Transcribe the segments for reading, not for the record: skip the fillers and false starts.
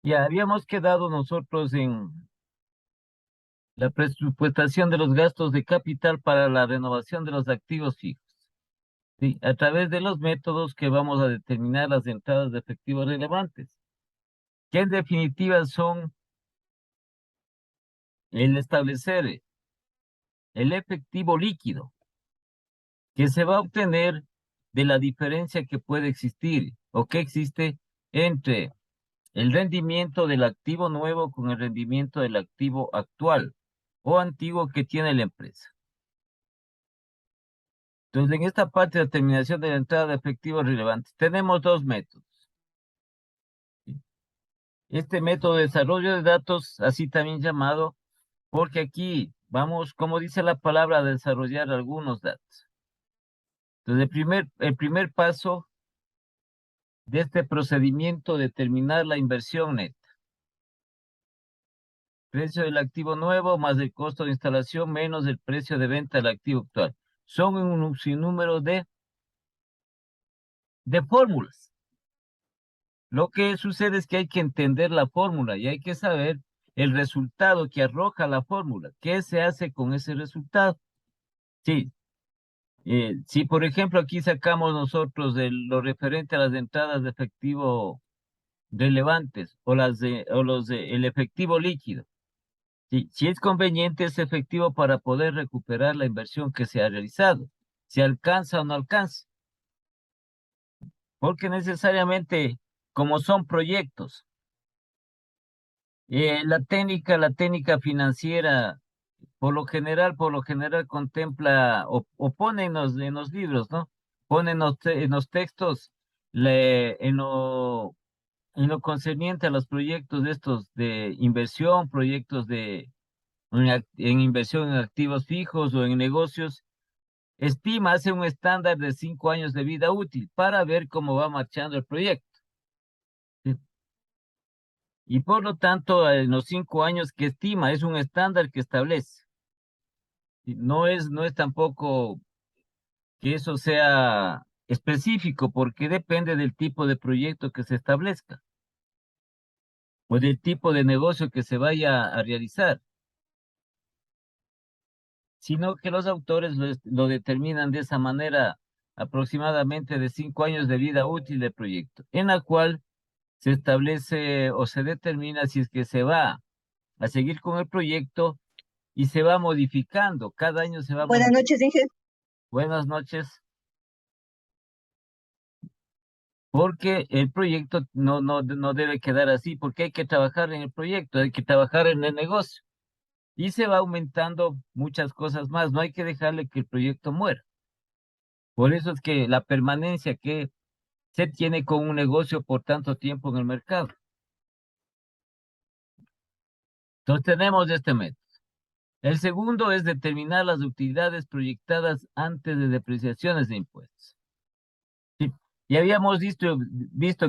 Ya habíamos quedado nosotros en la presupuestación de los gastos de capital para la renovación de los activos fijos. Sí, a través de los métodos que vamos a determinar las entradas de efectivo relevantes, que en definitiva son el establecer el efectivo líquido que se va a obtener de la diferencia que puede existir o que existe entre el rendimiento del activo nuevo con el rendimiento del activo actual o antiguo que tiene la empresa. Entonces, en esta parte de determinación de la entrada de efectivos relevantes, tenemos dos métodos. Este método de desarrollo de datos, así también llamado, porque aquí vamos, como dice la palabra, a desarrollar algunos datos. Entonces, el primer paso de este procedimiento, determinar la inversión neta. Precio del activo nuevo más el costo de instalación menos el precio de venta del activo actual. Son un sinnúmero de fórmulas. Lo que sucede es que hay que entender la fórmula y hay que saber el resultado que arroja la fórmula. ¿Qué se hace con ese resultado? Sí, si por ejemplo aquí sacamos nosotros de lo referente a las entradas de efectivo relevantes o el efectivo líquido. Sí, si es conveniente ese efectivo para poder recuperar la inversión que se ha realizado, si alcanza o no alcanza, porque necesariamente como son proyectos, la técnica financiera por lo general contempla o pone en los libros, ¿no? Pone en los textos en lo concerniente a los proyectos de estos de inversión, proyectos en inversión en activos fijos o en negocios, hace un estándar de 5 años de vida útil para ver cómo va marchando el proyecto. ¿Sí? Y por lo tanto, en los 5 años que estima, es un estándar que establece. ¿Sí? No es tampoco que eso sea específico, porque depende del tipo de proyecto que se establezca o del tipo de negocio que se vaya a realizar, sino que los autores lo determinan de esa manera, aproximadamente de 5 años de vida útil del proyecto, en la cual se establece o se determina si es que se va a seguir con el proyecto y se va modificando, cada año se va Buenas modificando. noches, Inge. Buenas noches, porque el proyecto no debe quedar así, porque hay que trabajar en el proyecto, hay que trabajar en el negocio y se va aumentando muchas cosas más, no hay que dejarle que el proyecto muera. Por eso es que la permanencia que se tiene con un negocio por tanto tiempo en el mercado. Entonces tenemos este método. El segundo es determinar las utilidades proyectadas antes de depreciaciones de impuestos. Sí. Y habíamos visto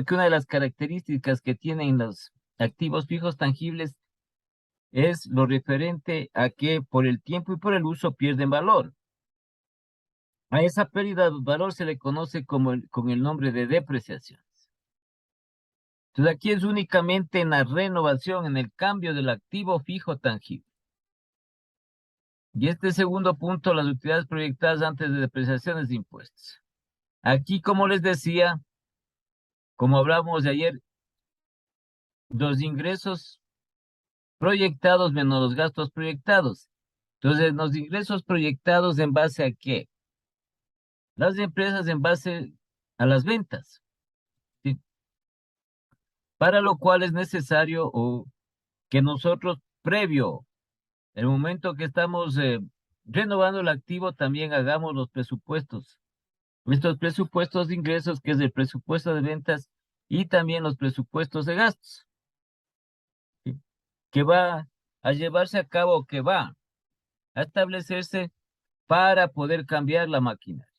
que una de las características que tienen los activos fijos tangibles es lo referente a que por el tiempo y por el uso pierden valor. A esa pérdida de valor se le conoce con el nombre de depreciación. Entonces aquí es únicamente en la renovación, en el cambio del activo fijo tangible. Y este segundo punto, las utilidades proyectadas antes de depreciaciones de impuestos. Aquí, como les decía, como hablamos de ayer, los ingresos proyectados menos los gastos proyectados. Entonces, los ingresos proyectados ¿en base a qué? Las empresas en base a las ventas, ¿sí? Para lo cual es necesario que nosotros, previo el momento que estamos renovando el activo, también hagamos los presupuestos. Estos presupuestos de ingresos, que es el presupuesto de ventas, y también los presupuestos de gastos, ¿sí? Que va a llevarse a cabo, que va a establecerse para poder cambiar la maquinaria.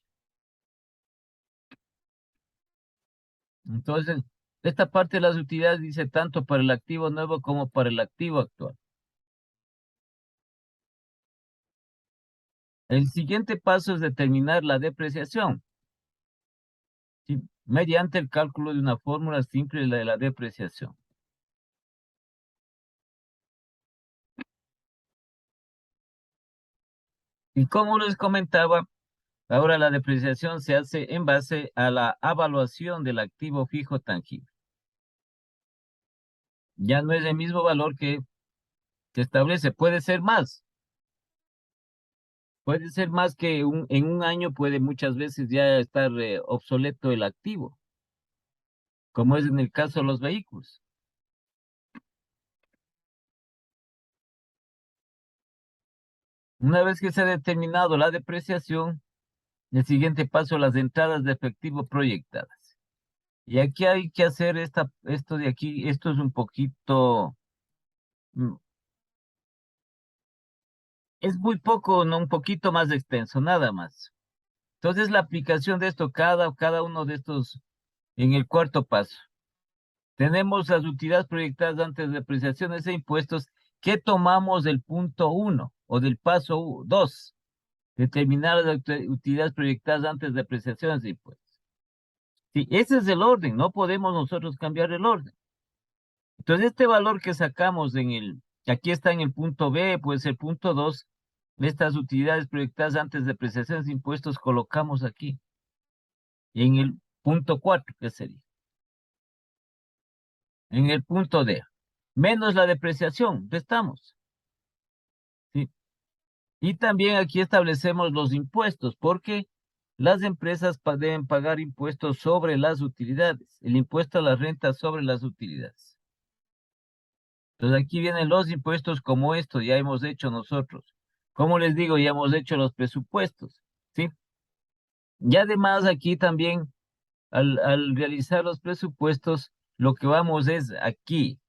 Entonces, esta parte de las utilidades dice tanto para el activo nuevo como para el activo actual. El siguiente paso es determinar la depreciación, ¿sí? Mediante el cálculo de una fórmula simple de la depreciación. Y como les comentaba, ahora la depreciación se hace en base a la evaluación del activo fijo tangible. Ya no es el mismo valor que se establece, puede ser más. Puede ser más que en un año puede muchas veces ya estar obsoleto el activo, como es en el caso de los vehículos. Una vez que se ha determinado la depreciación, el siguiente paso, las entradas de efectivo proyectadas. Y aquí hay que hacer esto de aquí, esto es un poquito, mm, es muy poco, no un poquito más extenso, nada más. Entonces la aplicación de esto, cada uno de estos, en el cuarto paso. Tenemos las utilidades proyectadas antes de depreciaciones e impuestos que tomamos del punto 1 o del paso 2. Determinar las utilidades proyectadas antes de depreciaciones e impuestos. Sí, ese es el orden, no podemos nosotros cambiar el orden. Entonces, este valor que sacamos aquí está en el punto B, puede ser punto 2, estas utilidades proyectadas antes de depreciaciones e impuestos colocamos aquí. Y en el punto 4, ¿qué sería? En el punto D, menos la depreciación, restamos. ¿Sí? Y también aquí establecemos los impuestos, porque las empresas deben pagar impuestos sobre las utilidades, el impuesto a la renta sobre las utilidades. Entonces aquí vienen los impuestos como esto, ya hemos hecho nosotros. Como les digo, ya hemos hecho los presupuestos, ¿sí? Y además aquí también, al realizar los presupuestos, lo que vamos es aquí,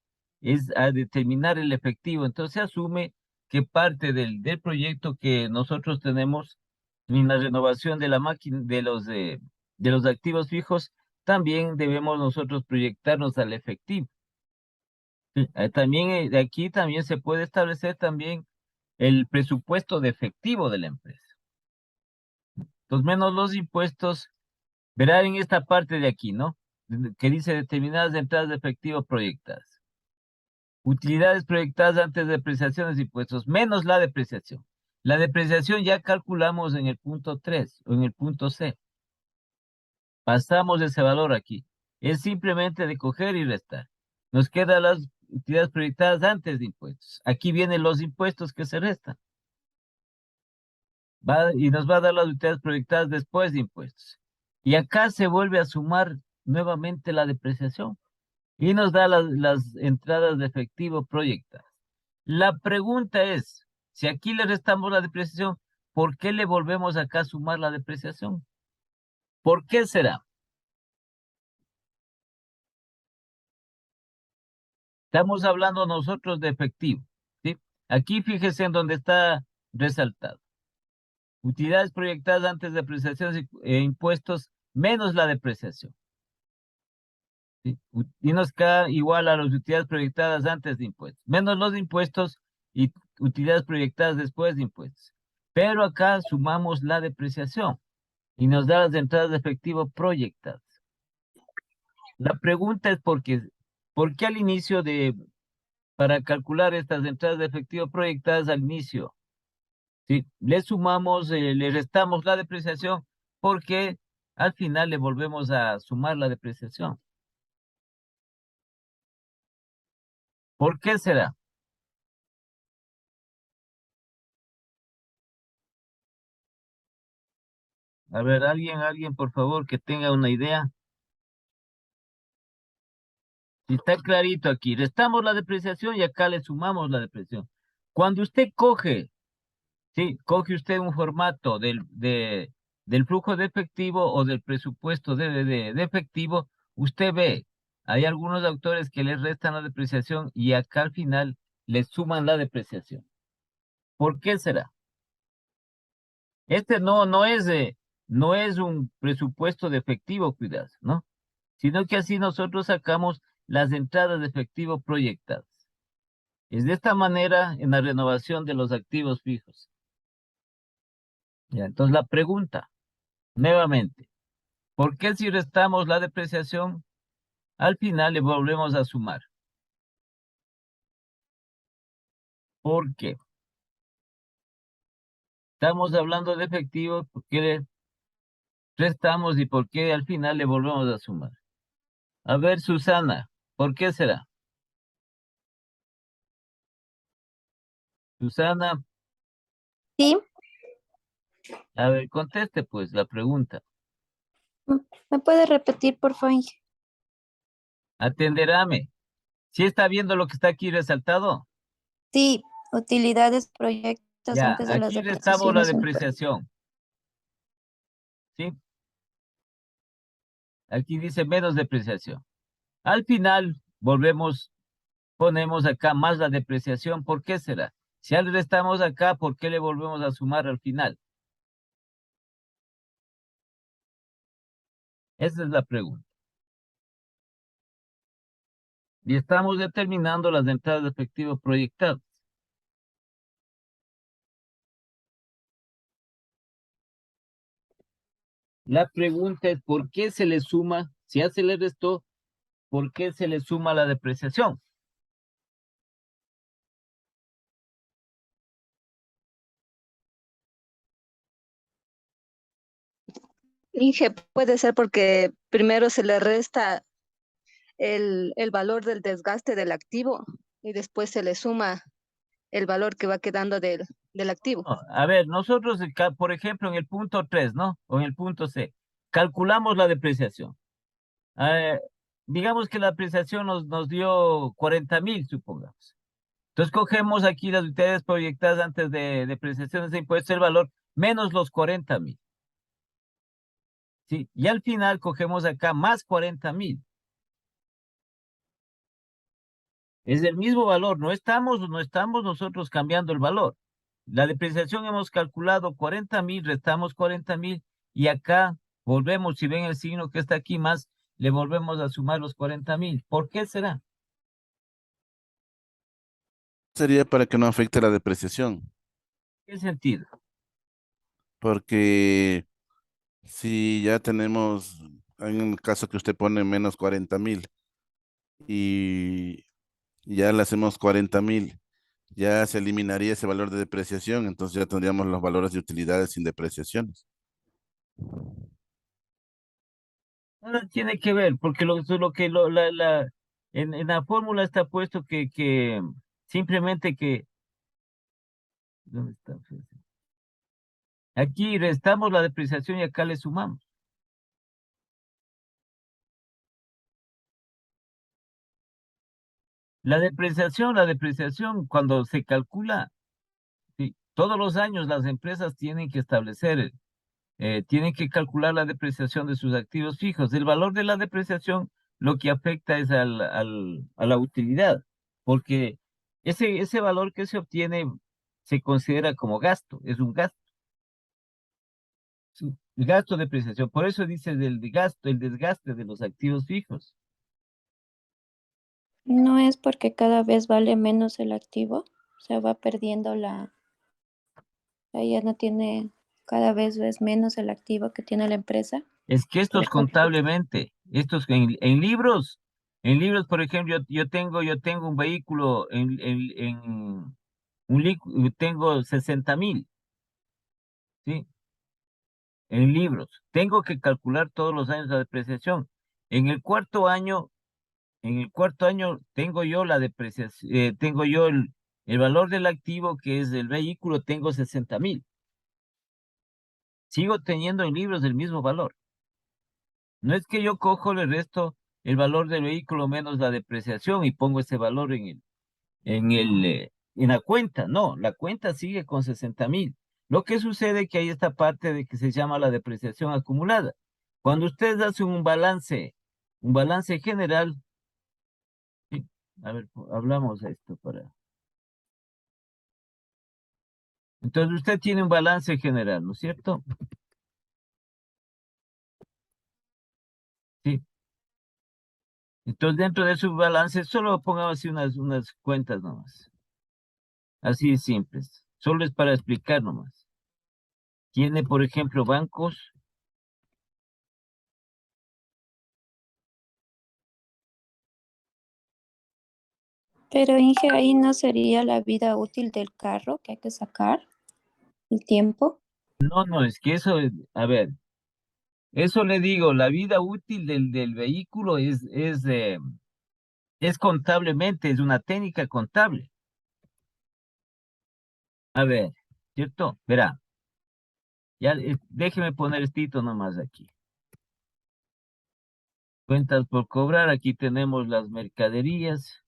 es a determinar el efectivo. Entonces se asume que parte del proyecto que nosotros tenemos en la renovación de la máquina, de los activos fijos, también debemos nosotros proyectarnos al efectivo. Sí, también de aquí también se puede establecer también el presupuesto de efectivo de la empresa. Entonces, menos los impuestos, verá en esta parte de aquí, ¿no? Que dice determinadas entradas de efectivo proyectadas. Utilidades proyectadas antes de depreciaciones y impuestos, menos la depreciación. La depreciación ya calculamos en el punto 3 o en el punto C. Pasamos ese valor aquí. Es simplemente de coger y restar. Nos quedan las utilidades proyectadas antes de impuestos. Aquí vienen los impuestos que se restan. Y nos va a dar las utilidades proyectadas después de impuestos. Y acá se vuelve a sumar nuevamente la depreciación y nos da las entradas de efectivo proyectadas. La pregunta es, si aquí le restamos la depreciación, ¿por qué le volvemos acá a sumar la depreciación? ¿Por qué será? Estamos hablando nosotros de efectivo, ¿sí? Aquí fíjese en donde está resaltado. Utilidades proyectadas antes de depreciación e impuestos menos la depreciación. ¿Sí? Y nos queda igual a las utilidades proyectadas antes de impuestos, menos los impuestos y utilidades proyectadas después de impuestos. Pero acá sumamos la depreciación y nos da las entradas de efectivo proyectadas. La pregunta es ¿por qué al inicio para calcular estas entradas de efectivo proyectadas al inicio, ¿sí? Le sumamos, le restamos la depreciación porque al final le volvemos a sumar la depreciación? ¿Por qué será? A ver, alguien, por favor, que tenga una idea. Si está clarito aquí, restamos la depreciación y acá le sumamos la depreciación. Cuando usted coge, sí, coge usted un formato del flujo de efectivo o del presupuesto de efectivo, usted ve, hay algunos autores que le restan la depreciación y acá al final le suman la depreciación. ¿Por qué será? Este no es un presupuesto de efectivo, cuidado, ¿no? Sino que así nosotros sacamos las entradas de efectivo proyectadas. Es de esta manera en la renovación de los activos fijos. Ya, entonces la pregunta, nuevamente, ¿por qué si restamos la depreciación, al final le volvemos a sumar? ¿Por qué? Estamos hablando de efectivo, ¿por qué le restamos y por qué al final le volvemos a sumar? A ver, Susana, ¿por qué será? Susana, Sí, a ver, conteste pues la pregunta. ¿me puede repetir, por favor, Inge? Atenderáme. ¿Sí está viendo lo que está aquí resaltado? Sí, utilidades, proyectos Ya, antes de las aquí restamos la depreciaciones. depreciación. ¿Sí? Aquí dice menos depreciación. Al final, volvemos, ponemos acá más la depreciación. ¿Por qué será? Si al restamos acá, ¿por qué le volvemos a sumar al final? Esa es la pregunta. Y estamos determinando las entradas de efectivo proyectadas. La pregunta es, ¿por qué se le suma? Si ya se le restó, ¿por qué se le suma la depreciación? Inge, puede ser porque primero se le resta el valor del desgaste del activo y después se le suma el valor que va quedando del activo. No, a ver, nosotros, por ejemplo, en el punto 3, ¿no? O en el punto C, calculamos la depreciación. Eh, digamos que la depreciación nos dio 40,000, supongamos. Entonces cogemos aquí las utilidades proyectadas antes de depreciaciones de impuestos, el valor menos los 40,000. ¿Sí? Y al final cogemos acá más 40,000. Es el mismo valor, no estamos nosotros cambiando el valor. La depreciación hemos calculado 40,000, restamos 40,000 y acá volvemos, si ven el signo que está aquí más, le volvemos a sumar los 40,000. ¿Por qué será? Sería para que no afecte la depreciación, ¿Qué sentido? porque si ya tenemos, en el caso que usted pone menos 40,000 y ya le hacemos 40,000, ya se eliminaría ese valor de depreciación, entonces ya tendríamos los valores de utilidades sin depreciaciones. Nada tiene que ver, porque en la fórmula está puesto que simplemente que, ¿dónde está? Aquí restamos la depreciación y acá le sumamos. La depreciación, cuando se calcula, sí, todos los años las empresas tienen que establecer, tienen que calcular la depreciación de sus activos fijos. El valor de la depreciación lo que afecta es a la utilidad, porque ese valor que se obtiene se considera como gasto, es un gasto. Sí, el gasto de depreciación, por eso dice del gasto, el desgaste de los activos fijos. No es porque cada vez vale menos el activo, se va perdiendo ya no tiene, cada vez es menos el activo que tiene la empresa. Es que esto Por es eso, contablemente, estos en libros, por ejemplo, yo tengo un vehículo tengo 60,000, ¿sí? En libros. Tengo que calcular todos los años la depreciación. En el cuarto año, en el cuarto año tengo yo la depreciación, tengo yo el valor del activo que es el vehículo, tengo 60,000. Sigo teniendo en libros el mismo valor. No es que yo cojo, le resto el valor del vehículo menos la depreciación y pongo ese valor en la cuenta. No, la cuenta sigue con 60,000. Lo que sucede es que hay esta parte de que se llama la depreciación acumulada. Cuando ustedes hacen un balance general, sí, a ver, hablamos de esto para. Entonces usted tiene un balance general, ¿no es cierto? Sí. Entonces dentro de su balance solo pongamos así unas cuentas nomás. Así de simples. Solo es para explicar nomás. Tiene, por ejemplo, bancos. pero Inge, ahí no sería la vida útil del carro que hay que sacar. el tiempo. No, no, es que eso, a ver, eso le digo, la vida útil del vehículo es contablemente, es una técnica contable. A ver, ¿cierto? Verá, ya déjeme poner estito nomás aquí. Cuentas por cobrar, aquí tenemos las mercaderías.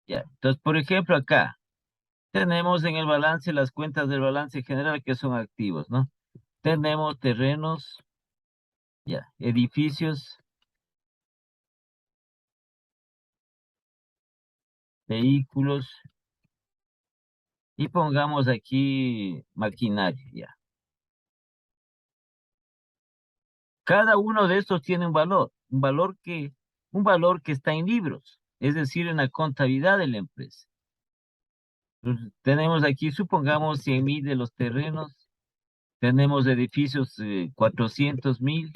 Ya, entonces, por ejemplo, acá tenemos en el balance las cuentas del balance general que son activos, ¿no? Tenemos terrenos, ya, edificios, vehículos y pongamos aquí maquinaria, ya. Cada uno de estos tiene un valor que está en libros, es decir, en la contabilidad de la empresa. Entonces, tenemos aquí, supongamos, 100.000 de los terrenos, tenemos edificios 400.000,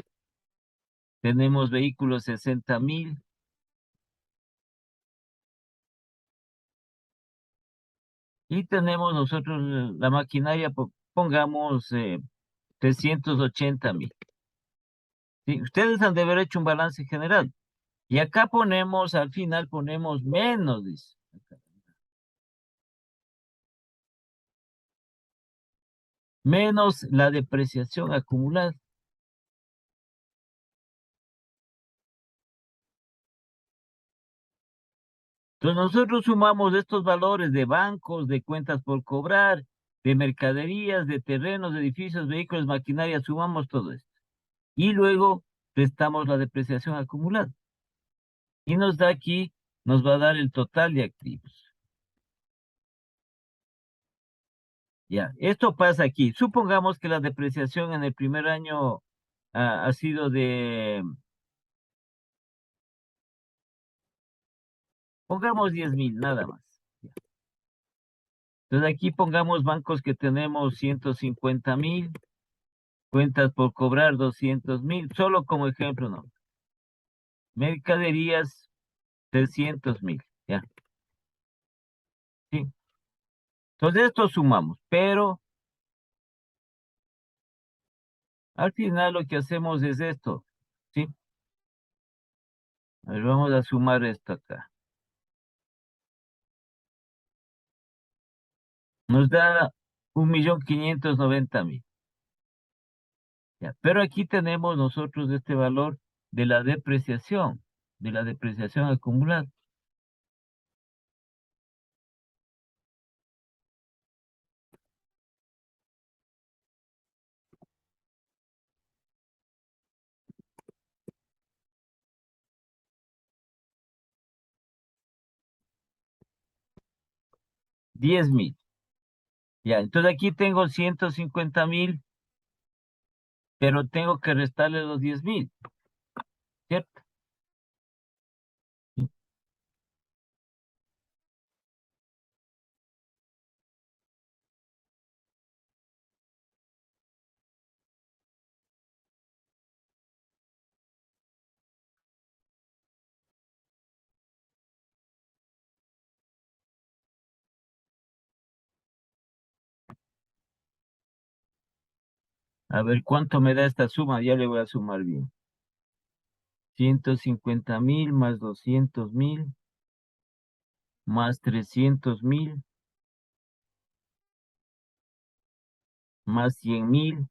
tenemos vehículos 60.000, y tenemos nosotros la maquinaria, pongamos 380.000. ¿Sí? Ustedes han de haber hecho un balance general. Y acá ponemos, al final ponemos menos, dice. Menos la depreciación acumulada. Entonces nosotros sumamos estos valores de bancos, de cuentas por cobrar, de mercaderías, de terrenos, de edificios, vehículos, maquinaria, sumamos todo esto. Y luego restamos la depreciación acumulada. Y nos da aquí, nos va a dar el total de activos. Ya, esto pasa aquí. Supongamos que la depreciación en el primer año ha sido pongamos 10.000, nada más. Ya. Entonces aquí pongamos bancos que tenemos 150.000, cuentas por cobrar 200.000, solo como ejemplo, ¿no? Mercaderías 300.000, ya. Sí. Entonces esto sumamos, pero al final lo que hacemos es esto, ¿sí? A ver, vamos a sumar esto acá. Nos da 1.590.000. Ya, pero aquí tenemos nosotros este valor de la depreciación acumulada. Diez mil. Ya, entonces aquí tengo 150.000, pero tengo que restarle los 10.000, ¿cierto? Sí. A ver, ¿cuánto me da esta suma? Ya le voy a sumar bien. 150.000 más 200.000 más 300.000 más 100.000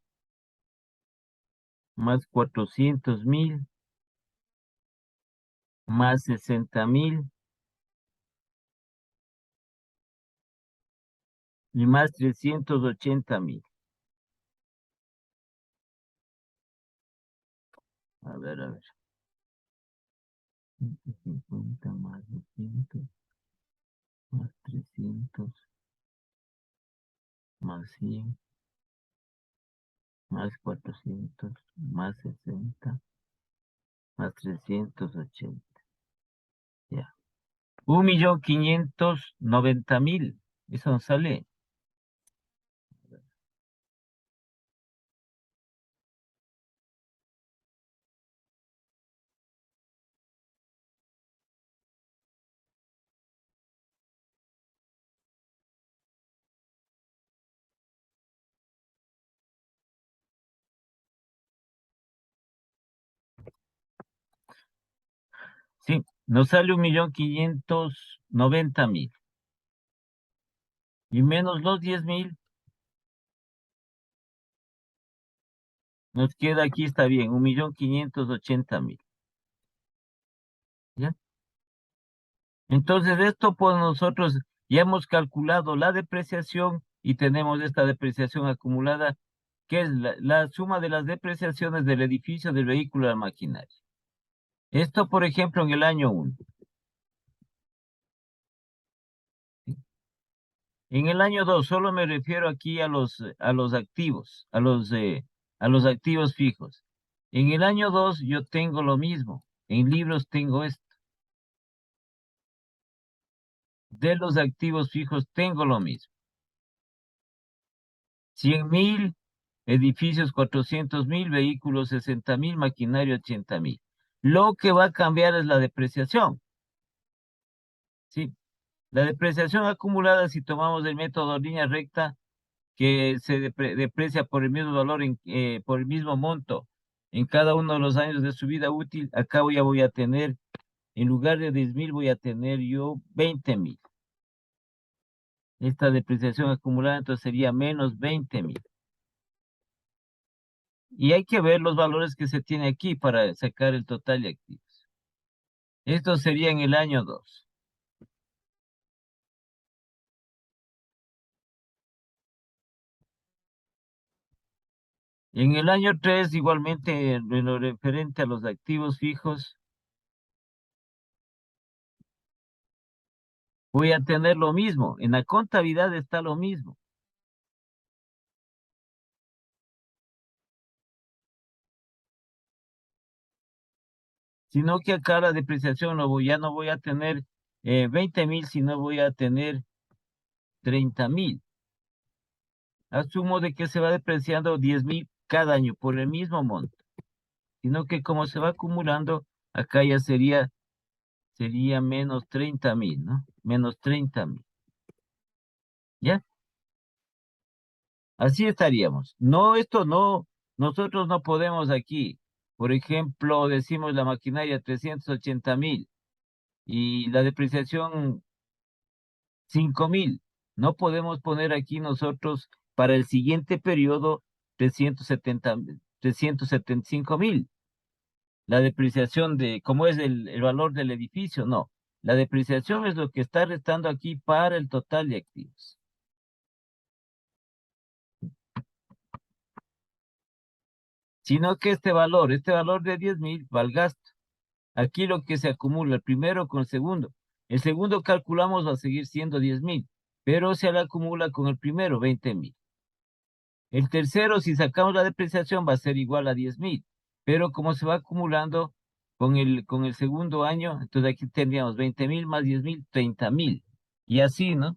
más 400.000 más 60.000 y más 380.000. A ver, a ver. 150 más 200 más 300 más 100 más 400 más 60 más 380. Ya. 1.590.000. Eso sale. Sí, nos sale 1.590.000. Y menos los 10.000, nos queda aquí, está bien, 1.580.000. ¿Ya? Entonces, esto pues nosotros ya hemos calculado la depreciación y tenemos esta depreciación acumulada, que es la suma de las depreciaciones del edificio, del vehículo y la maquinaria. Esto, por ejemplo, en el año 1. En el año 2 solo me refiero aquí a los activos, a los activos fijos. En el año 2 yo tengo lo mismo. En libros tengo esto. De los activos fijos tengo lo mismo. 100.000, edificios 400.000, vehículos 60.000, maquinaria 80.000. Lo que va a cambiar es la depreciación. ¿Sí? La depreciación acumulada, si tomamos el método línea recta, que se deprecia por el mismo valor, por el mismo monto en cada uno de los años de su vida útil, acá ya voy a tener, en lugar de 10.000, voy a tener yo 20.000. Esta depreciación acumulada entonces sería menos 20.000. Y hay que ver los valores que se tiene aquí para sacar el total de activos. Esto sería en el año 2. En el año 3, igualmente, en lo referente a los activos fijos, voy a tener lo mismo. En la contabilidad está lo mismo. Sino que acá la depreciación ya no voy a tener 20.000, sino voy a tener 30.000. Asumo de que se va depreciando 10.000 cada año por el mismo monto. Sino que como se va acumulando, acá ya sería menos 30.000, ¿no? Menos 30.000. ¿Ya? Así estaríamos. No, esto no, nosotros no podemos aquí. Por ejemplo, decimos la maquinaria 380.000 y la depreciación 5.000. No podemos poner aquí nosotros para el siguiente periodo 375.000. La depreciación ¿cómo es el valor del edificio? No. La depreciación es lo que está restando aquí para el total de activos. Sino que este valor de 10.000 va al gasto. Aquí lo que se acumula, el primero con el segundo. El segundo calculamos va a seguir siendo 10.000, pero se le acumula con el primero 20.000. El tercero, si sacamos la depreciación, va a ser igual a 10.000, pero como se va acumulando con el segundo año, entonces aquí tendríamos 20.000 más 10.000, 30.000. Y así, ¿no?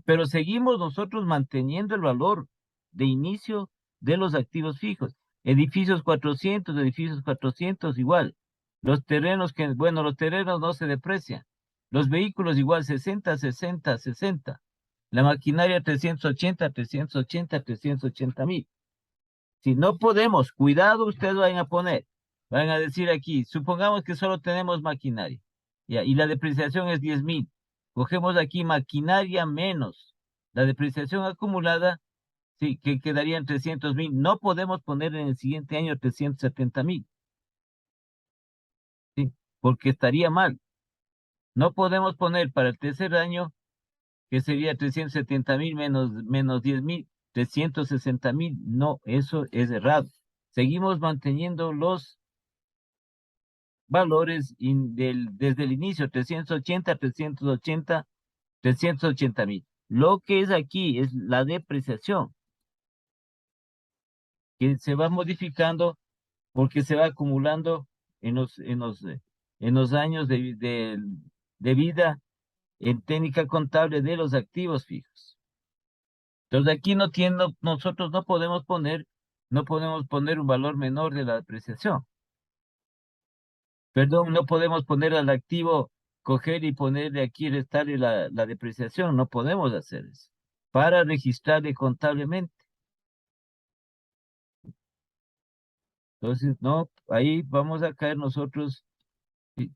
Pero seguimos nosotros manteniendo el valor de inicio de los activos fijos. Edificios 400 igual. Los terrenos los terrenos no se deprecian. Los vehículos igual 60, 60, 60. La maquinaria 380.000. Si no podemos, cuidado, ustedes van a decir aquí, supongamos que solo tenemos maquinaria, ya, y la depreciación es 10.000. Cogemos aquí maquinaria menos la depreciación acumulada, sí, que quedaría en 300.000. No podemos poner en el siguiente año 370.000, sí, porque estaría mal. No podemos poner para el tercer año, que sería 370.000 menos 10.000, 360.000. No, eso es errado. Seguimos manteniendo los valores desde el inicio, 380.000. Lo que es aquí es la depreciación, que se va modificando porque se va acumulando en los años de vida en técnica contable de los activos fijos. Entonces aquí nosotros no podemos poner un valor menor de la depreciación. Perdón, no podemos poner al activo, coger y ponerle aquí, restarle la depreciación. No podemos hacer eso para registrarle contablemente. Entonces, no, ahí vamos a caer nosotros sí,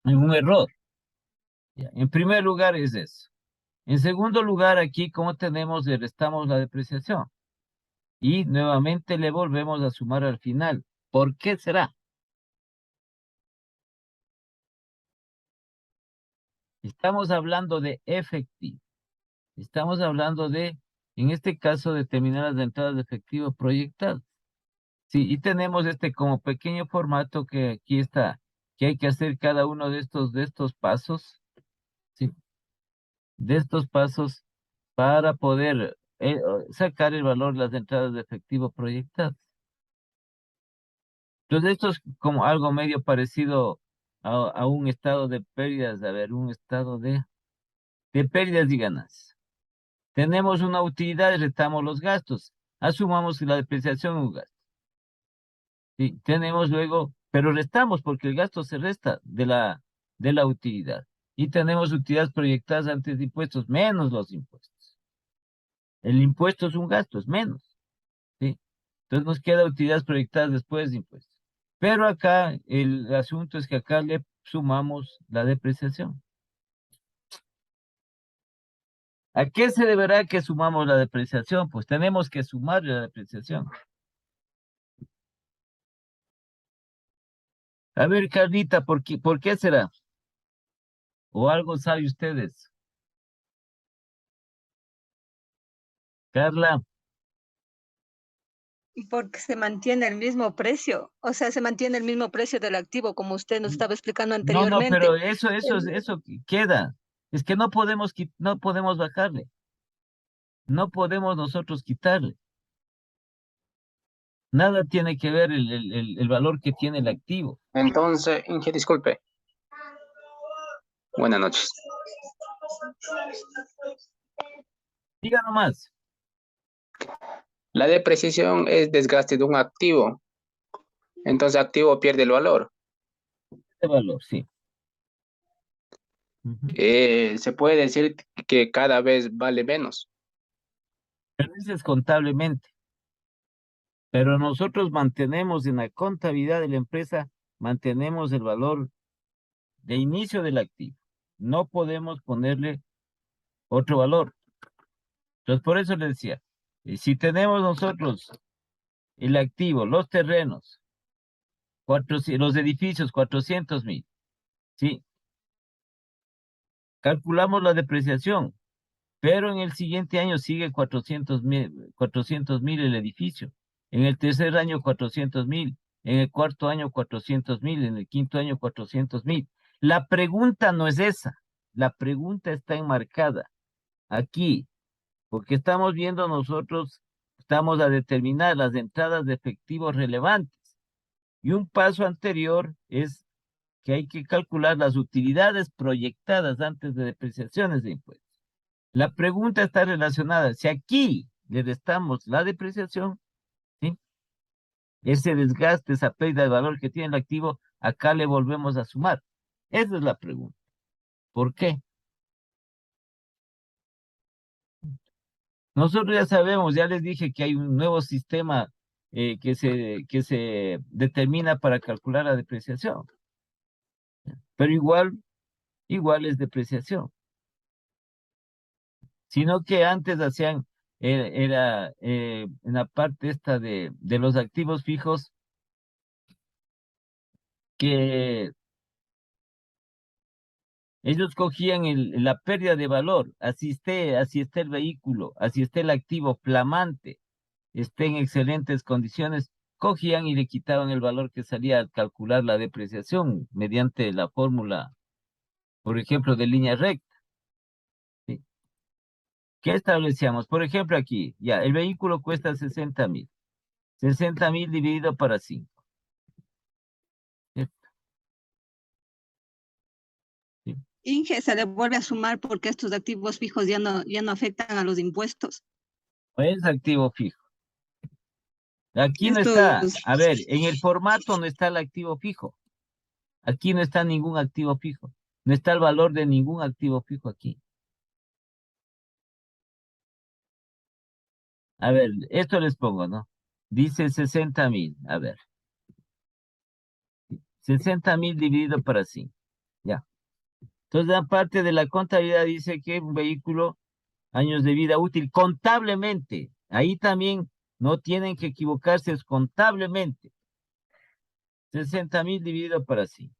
en un error. Ya, en primer lugar es eso. En segundo lugar, aquí, como tenemos, le restamos la depreciación. Y nuevamente le volvemos a sumar al final. ¿Por qué será? Estamos hablando de efectivo. Estamos hablando de, en este caso, determinar las entradas de efectivo proyectadas. Sí, y tenemos este como pequeño formato que aquí está, que hay que hacer cada uno de estos pasos, sí, de estos pasos para poder sacar el valor de las entradas de efectivo proyectadas. Entonces, esto es como algo medio parecido a un estado de pérdidas, a ver, un estado de pérdidas y ganancias. Tenemos una utilidad y restamos los gastos. Asumamos que la depreciación es un gasto. Sí, tenemos luego, pero restamos porque el gasto se resta de la utilidad. Y tenemos utilidades proyectadas antes de impuestos, menos los impuestos. El impuesto es un gasto, es menos. ¿Sí? Entonces nos queda utilidades proyectadas después de impuestos. Pero acá el asunto es que acá le sumamos la depreciación. ¿A qué se deberá que sumamos la depreciación? Pues tenemos que sumarle la depreciación. A ver, Carlita, por qué será? ¿O algo sabe ustedes? Carla, Porque se mantiene el mismo precio, o sea, se mantiene el mismo precio del activo, como usted nos estaba explicando no, anteriormente. pero eso queda. Es que no podemos, no podemos bajarle. No podemos nosotros quitarle. Nada tiene que ver el valor que tiene el activo. Entonces, Inge, disculpe. Buenas noches. Diga nomás, La depreciación es desgaste de un activo. Entonces, activo pierde el valor. el valor, sí. Ujú. Se puede decir que cada vez vale menos. Pero eso es contablemente. Pero nosotros mantenemos en la contabilidad de la empresa, mantenemos el valor de inicio del activo. No podemos ponerle otro valor. Entonces, por eso le decía, si tenemos nosotros el activo, los terrenos, los edificios, 400.000, ¿sí? Calculamos la depreciación, pero en el siguiente año sigue 400.000 el edificio. En el tercer año, 400.000. En el cuarto año, 400.000. En el quinto año, 400.000. La pregunta no es esa. La pregunta está enmarcada aquí, porque estamos viendo nosotros, estamos a determinar las entradas de efectivo relevantes. Y un paso anterior es que hay que calcular las utilidades proyectadas antes de depreciaciones de impuestos. La pregunta está relacionada. Si aquí le restamos la depreciación, ¿sí? Ese desgaste, esa pérdida de valor que tiene el activo, acá le volvemos a sumar. Esa es la pregunta. ¿Por qué? Nosotros ya sabemos, ya les dije que hay un nuevo sistema que se determina para calcular la depreciación. Pero igual es depreciación. Sino que antes hacían, era en la parte esta de los activos fijos, que ellos cogían la pérdida de valor, así esté el vehículo, así esté el activo flamante, esté en excelentes condiciones, cogían y le quitaban el valor que salía al calcular la depreciación mediante la fórmula, por ejemplo, de línea recta. ¿Sí? ¿Qué establecíamos? Por ejemplo, aquí, ya, el vehículo cuesta 60.000. 60.000 dividido para 5. ¿Sí? Inge se le vuelve a sumar porque estos activos fijos ya no afectan a los impuestos. Es activo fijo. Aquí no está, Estos, a ver, en el formato no está el activo fijo. Aquí no está ningún activo fijo. No está el valor de ningún activo fijo aquí. A ver, esto les pongo, ¿no? Dice 60,000. A ver. 60,000 dividido para 5. Ya. Entonces, aparte de la contabilidad, dice que un vehículo, años de vida útil, contablemente. Ahí también no tienen que equivocarse, es contablemente. 60,000 dividido para 5.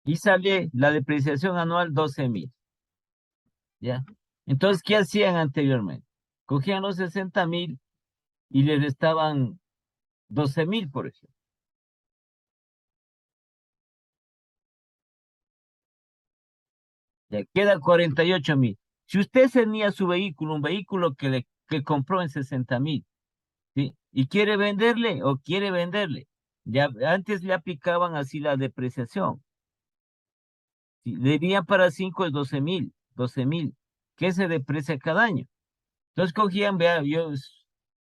Y sale la depreciación anual 12,000. ¿Ya? Entonces, ¿qué hacían anteriormente? Cogían los 60,000 y le restaban 12,000, por ejemplo. Ya queda 48,000. Si usted tenía su vehículo, un vehículo que compró en 60,000, ¿sí? Y quiere venderle o quiere venderle, ya antes le aplicaban así la depreciación. Si debía para 5 es 12,000, que se deprecia cada año. Entonces cogían, vea,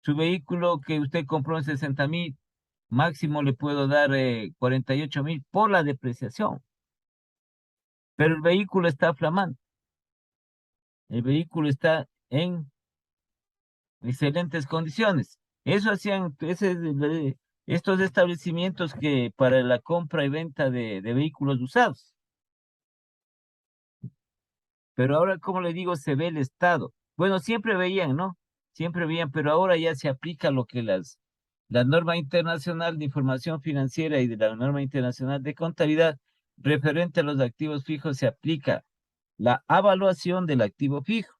su vehículo que usted compró en 60,000, máximo le puedo dar 48,000 por la depreciación. Pero el vehículo está flamante. El vehículo está en excelentes condiciones. Eso hacían estos establecimientos que para la compra y venta de vehículos usados. Pero ahora, como le digo, se ve el estado. Bueno, siempre veían, ¿no? Siempre veían, pero ahora ya se aplica lo que la norma internacional de información financiera y de la norma internacional de contabilidad referente a los activos fijos, se aplica la evaluación del activo fijo.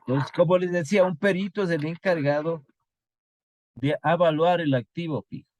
Entonces, como les decía, un perito es el encargado de evaluar el activo fijo.